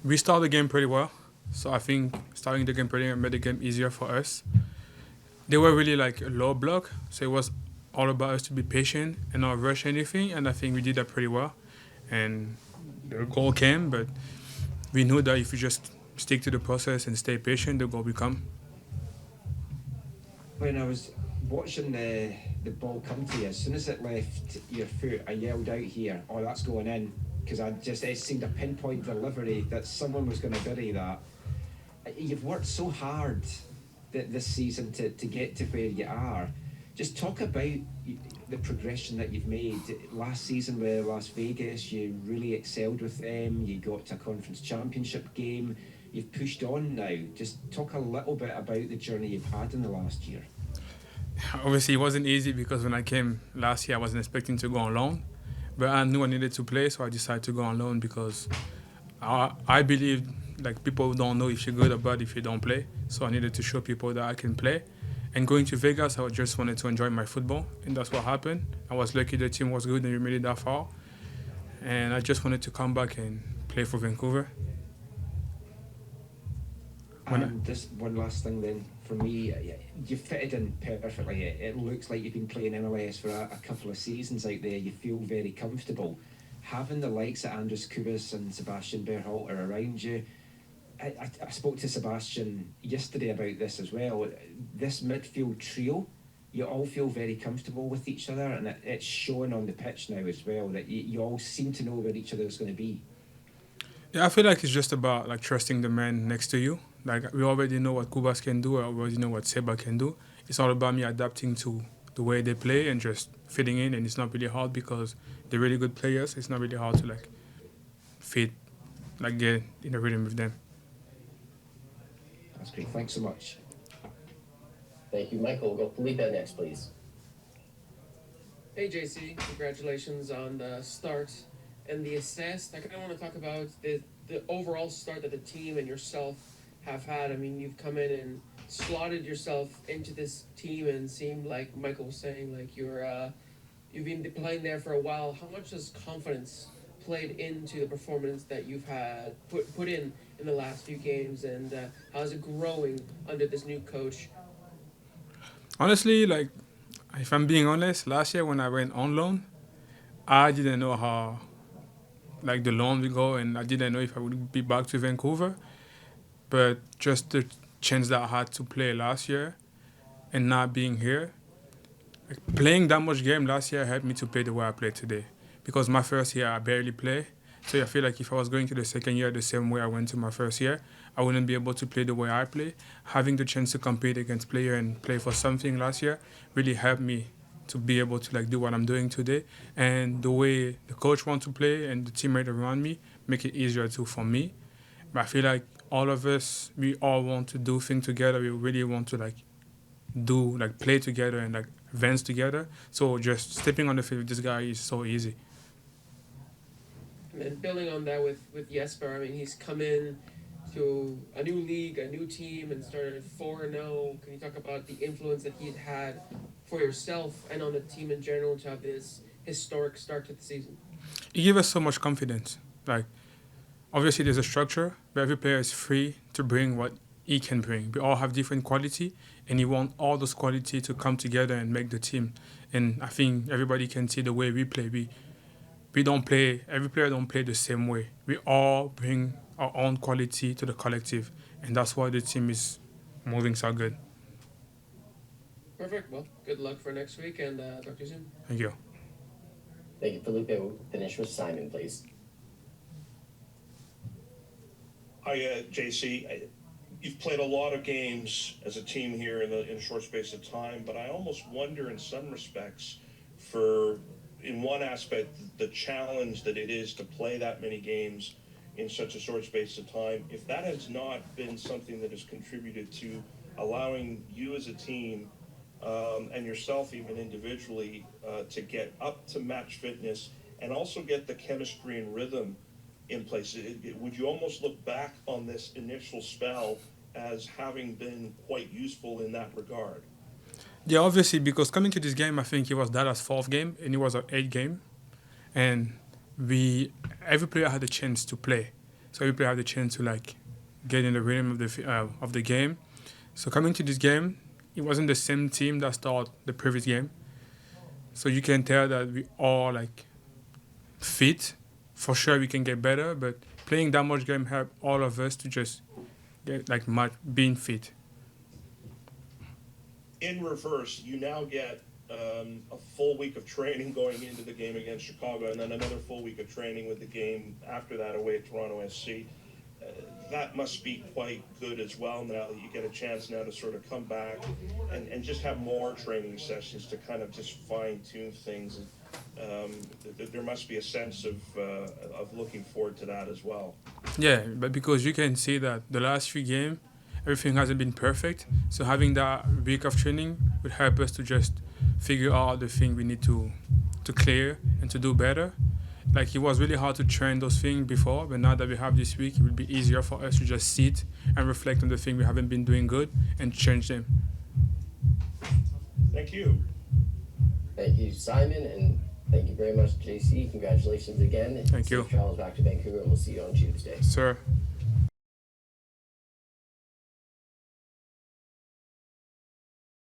We started the game pretty well, so I think starting the game pretty well made the game easier for us. They were really like a low block, so it was all about us to be patient and not rush anything, and I think we did that pretty well. And the goal came, but we knew that if we just stick to the process and stay patient, the goal will come. When I was watching the ball come to you, as soon as it left your foot, I yelled out here, "Oh, that's going in!" Because it seemed a pinpoint delivery that someone was going to bury that. You've worked so hard this season to get to where you are. Just talk about the progression that you've made. Last season with Las Vegas, you really excelled with them. You got to a conference championship game. You've pushed on now. Just talk a little bit about the journey you've had in the last year. Obviously, it wasn't easy because when I came last year, I wasn't expecting to go on loan, but I knew I needed to play, so I decided to go on loan because I believe like people don't know if you're good or bad if you don't play. So I needed to show people that I can play. And going to Vegas, I just wanted to enjoy my football, and that's what happened. I was lucky the team was good and we made it that far. And I just wanted to come back and play for Vancouver. When I, And just one last thing then, for me, you fitted in perfectly. It looks like you've been playing MLS for a couple of seasons out there. You feel very comfortable. Having the likes of Andres Kubis and Sebastian Berhalter around you, I spoke to Sebastian yesterday about this as well. This midfield trio, you all feel very comfortable with each other, and it's showing on the pitch now as well that you all seem to know where each other is going to be. yeah, I feel like it's just about like trusting the man next to you. Like we already know what Kubas can do, I already know what Seba can do. It's all about me adapting to the way they play and just fitting in, and it's not really hard because they're really good players. It's not really hard to like fit, like get in a rhythm with them. That's great. Thanks so much. Thank you, Michael. We'll go Felipe next, please. Hey JC, congratulations on the start and the assist. I kind of want to talk about the overall start that the team and yourself have had. I mean, you've come in and slotted yourself into this team and seemed like Michael was saying, like you've been playing there for a while. How much has confidence played into the performance that you've had put in the last few games, and how is it growing under this new coach? Honestly, like if I'm being honest, last year when I went on loan, I didn't know how like the loan would go, and I didn't know if I would be back to Vancouver. But just the chance that I had to play last year and not being here, like playing that much game last year helped me to play the way I play today. Because my first year I barely play, so I feel like if I was going to the second year the same way I went to my first year, I wouldn't be able to play the way I play. Having the chance to compete against player and play for something last year really helped me to be able to like do what I'm doing today. And the way the coach wants to play and the teammate around me make it easier too for me. But I feel like all of us, we all want to do things together. We really want to like do like play together and like advance together. So just stepping on the field with this guy is so easy. And building on that with Jesper, I mean, he's come in to a new league, a new team, and started 4-0. Can you talk about the influence that he had for yourself and on the team in general to have this historic start to the season? He gave us so much confidence. Like obviously there's a structure, but every player is free to bring what he can bring. We all have different quality, and he want all those quality to come together and make the team. And I think everybody can see the way we play. We don't play. Every player don't play the same way. We all bring our own quality to the collective, and that's why the team is moving so good. Perfect. Well, good luck for next week, and talk to you soon. Thank you. Thank you, Felipe. We'll finish with Simon, please. Hi, JC. You've played a lot of games as a team here in a short space of time, but I almost wonder in some respects for, in one aspect, the challenge that it is to play that many games in such a short space of time, if that has not been something that has contributed to allowing you as a team and yourself even individually to get up to match fitness and also get the chemistry and rhythm in place. Would you almost look back on this initial spell as having been quite useful in that regard? Yeah, obviously, because coming to this game, I think it was Dallas' fourth game, and it was our eighth game, and we every player had a chance to play. so we play have the chance to like get in the rhythm of the game. So coming to this game, it wasn't the same team that started the previous game. So you can tell that we all like fit. For sure, we can get better, but playing that much game helped all of us to just get like much being fit. In reverse, you now get a full week of training going into the game against Chicago, and then another full week of training with the game after that away at Toronto SC. That must be quite good as well now that you get a chance now to sort of come back and just have more training sessions to kind of just fine-tune things. There must be a sense of looking forward to that as well. Yeah, but because you can see that the last few games, everything hasn't been perfect. So having that week of training would help us to just figure out the thing we need to clear and to do better. Like it was really hard to train those things before, but now that we have this week, it will be easier for us to just sit and reflect on the thing we haven't been doing good and change them. Thank you. Thank you, Simon, and thank you very much, JC. Congratulations again. Thank you. Safe travels back to Vancouver, and we'll see you on Tuesday. Sir.